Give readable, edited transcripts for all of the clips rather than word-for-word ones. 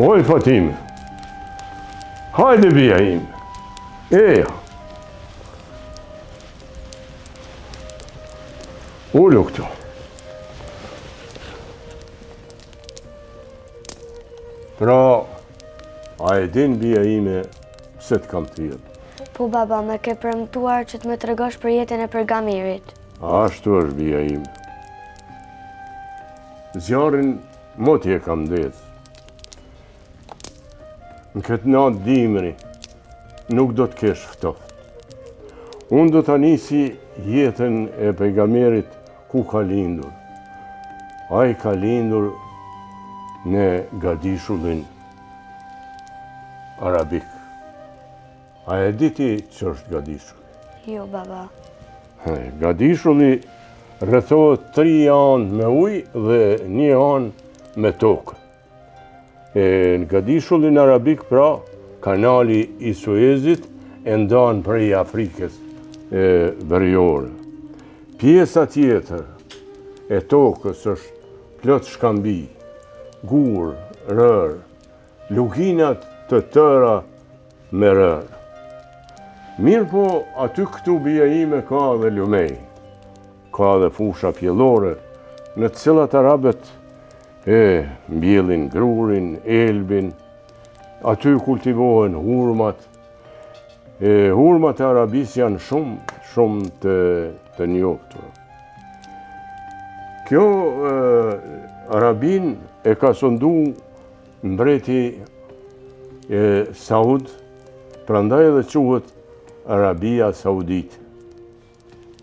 Oj, Fatime, hajde bia ime, eja. Ullu këtu. Pra, a e din bia ime se të kam të jetë? Po baba, me ke premtuar që të më tregosh për jetën e Përgamirit. Ashtu është bia ime. Zjarin moti e kam ndezë. Në këtë natë dimri, nuk do të kesh ftoft. Unë do të nisi jetën e pejgamberit ku ka lindur. Ai ka lindur në Gadishullin arabik. A e diti që është Gadishulli? Jo, baba. Gadishulli rrethohet 3 anë me ujë dhe 1 anë me tokë. Në Gadishullin arabik, pra, kanali i Suezit e ndan prej Afrikës veriore. Pjesa tjetër e tokës është plot shkambi, gur, rër, luginat të tëra me rër. Mirë po, aty këtu bia ime ka dhe lumej, ka dhe fusha pjellore, në të cilat arabet mbjellin grurin, elbin, aty kultivohen hurmat. Hurmat e Arabis janë shumë të njohtura. Kjo Arabin e ka sëndu mbreti Saud, prandaj edhe quhet Arabia Saudite.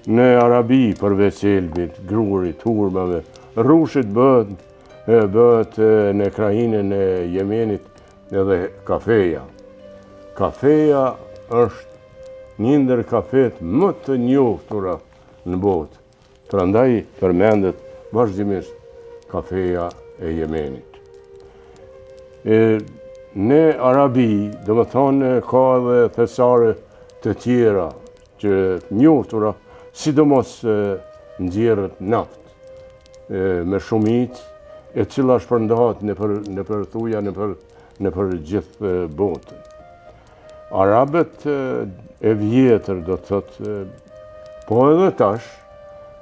Në Arabi, përveç elbit, grurit, hurmave, rrushit bëhet në krajinën e Jemenit edhe kafeja. Kafeja është një ndër kafet më të njohtura në botë. Prandaj përmendet vazhdimisht kafeja e Jemenit. Në Arabi, do të thonë, ka edhe thesare të tjera që njohtura, sidomos nxjerrët naftë me shumicë, e cila shpërndahet nëpër thuja, nëpër gjithë botën. Arabët e vjetër, do të thotë, po edhe tash,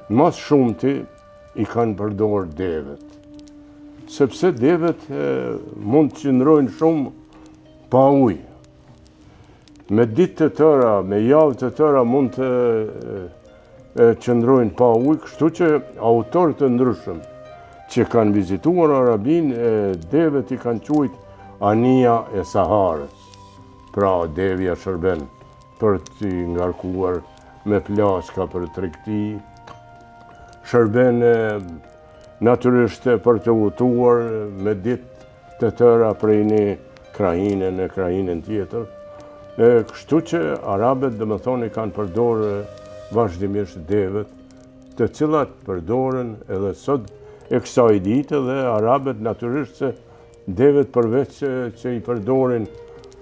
mas shumti i kanë përdorur devet. Sepse devet mund të qëndrojnë shumë pa ujë. Me ditë të tëra, me javë të tëra mund të qëndrojnë pa ujë, kështu që autorë të ndryshëm që kanë vizituar Arabin, devet i kanë quajtur anija e Saharës. Pra, devja shërben për t'i ngarkuar me plaska për tregti, shërben natyrisht për të udhëtuar me ditë të tëra prej një krajine në krajinën tjetër. Kështu që Arabet, domethënë, kanë përdorë vazhdimisht devet, të cilat përdoren edhe sot e kësaj dite, dhe Arabet natyrisht se devet përveç që i përdorin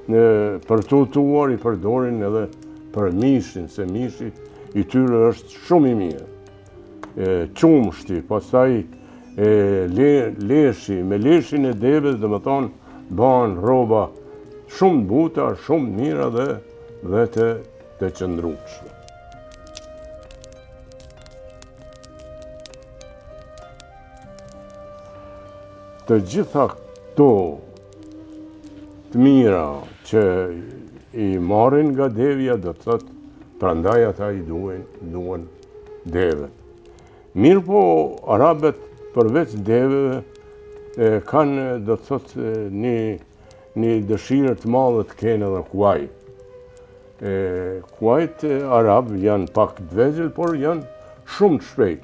për të udhëtuar, i përdorin edhe për mishin, se mishi i tyre është shumë i mirë. Qumshti, pastaj leshi, me leshin e devet, domethënë, banë rroba shumë buta, shumë mira dhe të qëndrueshme. Të gjitha këto të mira që i marrin nga devja, do të thotë, prandaj ata i duan devet. Mirë po, Arabet përveç deveve kanë, do të thotë, një dëshirë të madhe të kenë edhe kuaj. Kuajt Arab janë pak të vegjël, por janë shumë të shpejt.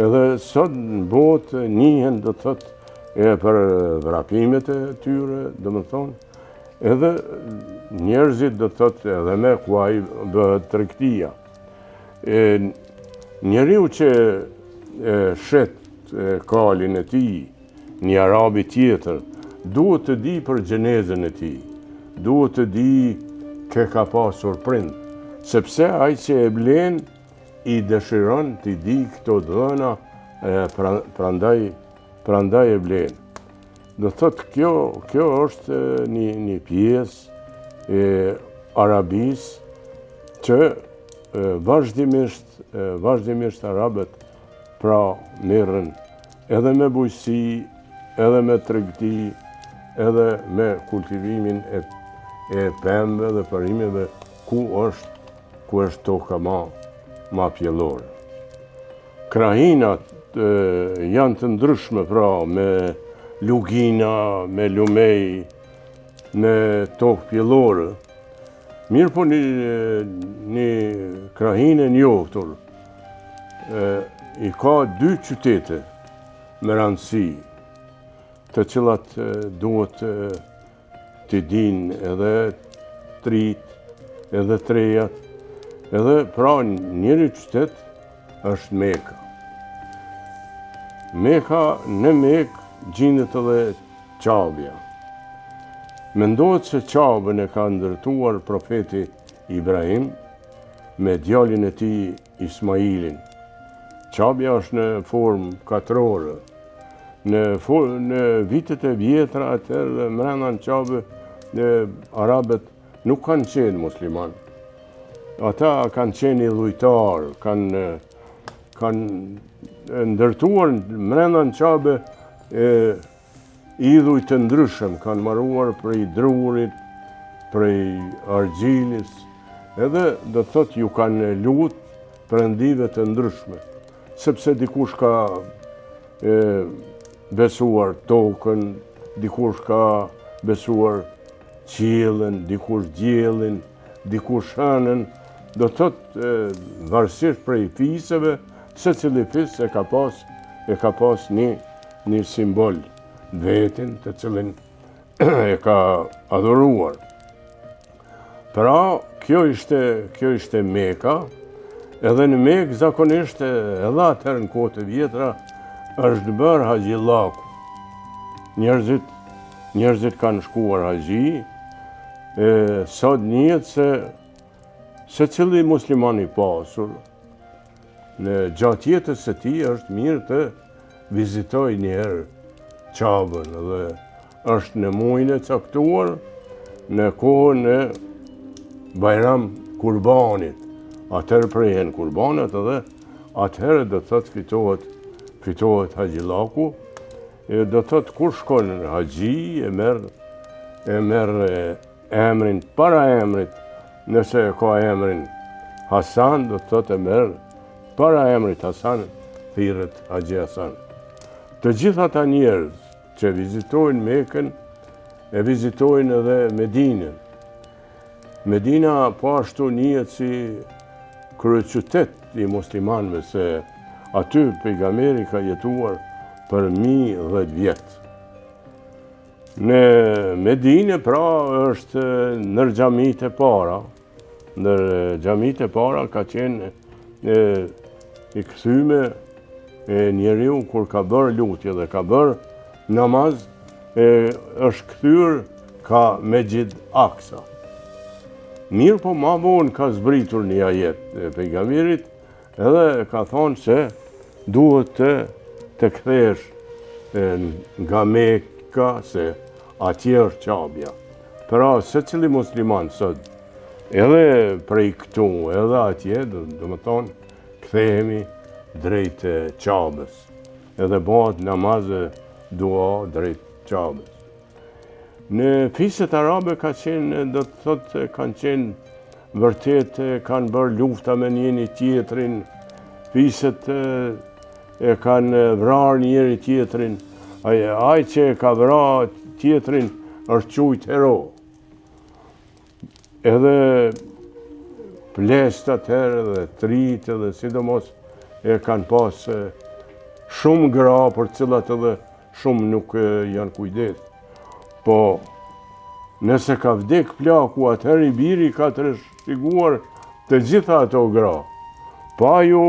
Edhe sot në botë njihen, do të thotë, për vrapimet e tyre, do të thonë, edhe njerëzit, do të thotë, edhe me kuaj bëhet tregtia. Njeriu që shet kalin e tij, një arabi tjetër, duhet të di për gjenezën e tij, duhet të di ke ka pasur prind, sepse ai që e blen i dëshiron të di këto dhëna, prandaj e blen. Do thotë kjo është një pjesë e Arabisë që vazhdimisht arabët pra merren edhe me bujqësi, edhe me tregti, edhe me kultivimin e pemëve dhe përimeve ku është toka ma pjellore. Krahinat janë të ndryshme pra me lugina, me lumej, me tokë pjellore. Mirë po një krahinë e njohur i ka 2 qytete me rëndësi, të cilat duhet të dinë edhe trit, edhe trejat, edhe pra njëri qytet është Meka. Në Mekë gjendet edhe Qabja. Mendohet se Qabën e ka ndërtuar profeti Ibrahim me djalin e tij Ismailin. Qabja është në formë katrore. Në vitet e vjetra atëherë mrena në Qabë arabët nuk kanë qenë musliman. Ata kanë qenë idhujtar, kanë ndërtuar mrena në Qabë idhuj të ndryshëm, kanë marruar prej drurit, prej argjilis, edhe do të thotë ju kanë lut perëndive të ndryshme, sepse dikush ka besuar tokën, dikush ka besuar qiellin, dikush diellin, dikush hënën, do të thotë varësisht prej fisëve, secili fis e ka pas një simbol vetin të cilin e ka adhuruar. Pra, kjo ishte Meka, edhe në Mekë zakonisht edhe atëherë në kohët e vjetra është bërë haxhillaku. Njerëzit kanë shkuar haxhi, sot njihet se cili musliman i pasur në gjatë jetës së tij është mirë të vizitoj njëherë Qabën, dhe është në muajin e caktuar, në kohën e Bajram Kurbanit. Atëherë prehen kurbanat edhe atëherë do të thotë fitohet haxhillaku. Do të thotë kur shkon në haxhi e merr emrin para emrit, nëse ka emrin Hasan, do të thotë e merr para emrit Hasan, thirret Haxhi Hasan. Të gjithë ata njerëz që vizitojnë Mekën, e vizitojnë edhe Medinën. Medina po ashtu njihet si kryeqytet i muslimanëve, se aty pejgamberi ka jetuar për 1010 vjet. Në Medinë pra është ndër xhamitë e para, ka qenë i kthyme njeriu kur ka bërë lutje dhe ka bërë namaz, është kthyer ka Mesjid Aksa. Mirë po ma vonë ka zbritur një ajet e pejgamberit, edhe ka thonë se duhet të kthesh nga Mekka, se atje është Qabja. Pra secili musliman sot, edhe prej këtu, edhe atje, do më thonë, kthehemi drejt Qabës, edhe bëhet namaz dua drejt Qabës. Në fiset arabe ka qenë, do të thotë, kanë qenë vërtet, kanë bërë lufta me njëri tjetrin, fiset e kanë vrarë njëri tjetrin, ai që ka vrarë tjetrin është quajtur hero. Edhe plesht atëherë dhe trit edhe sidomos e kanë pas shumë gra për cilat edhe shumë nuk janë kujdes. Po, nëse ka vdek plaku, atëherë i biri ka të rishiguar të gjitha ato gra. Pa ju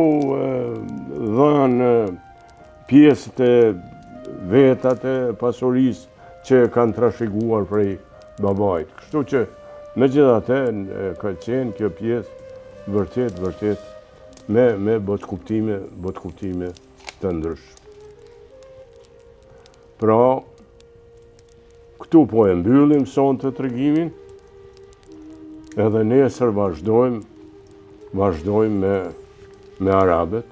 dhënë pjesët e vetat e pasurisë që kanë trashëguar prej babait. Kështu që megjithatë ka qenë kjo pjesë vërtet me botkuptime të ndryshme. Pra, Këtu po e mbyllim son të tregimin, edhe nesër vazhdojmë me arabet.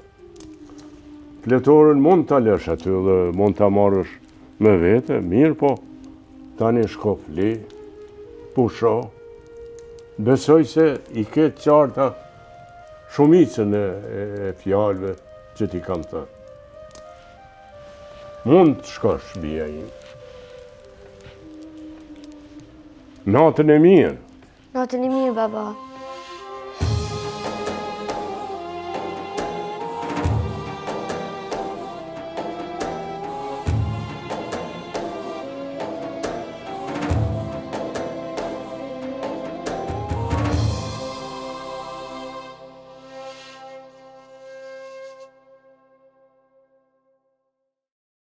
Fletorën mund t'a lësh aty dhe mund t'a marrësh me vete, mirë po, tani shko fli, pusho. Besoj se i ketë qarta shumicën e fjalëve që ti kam thënë. Mund të shkosh, bia im. Natën e mirë. Natën e mirë, baba.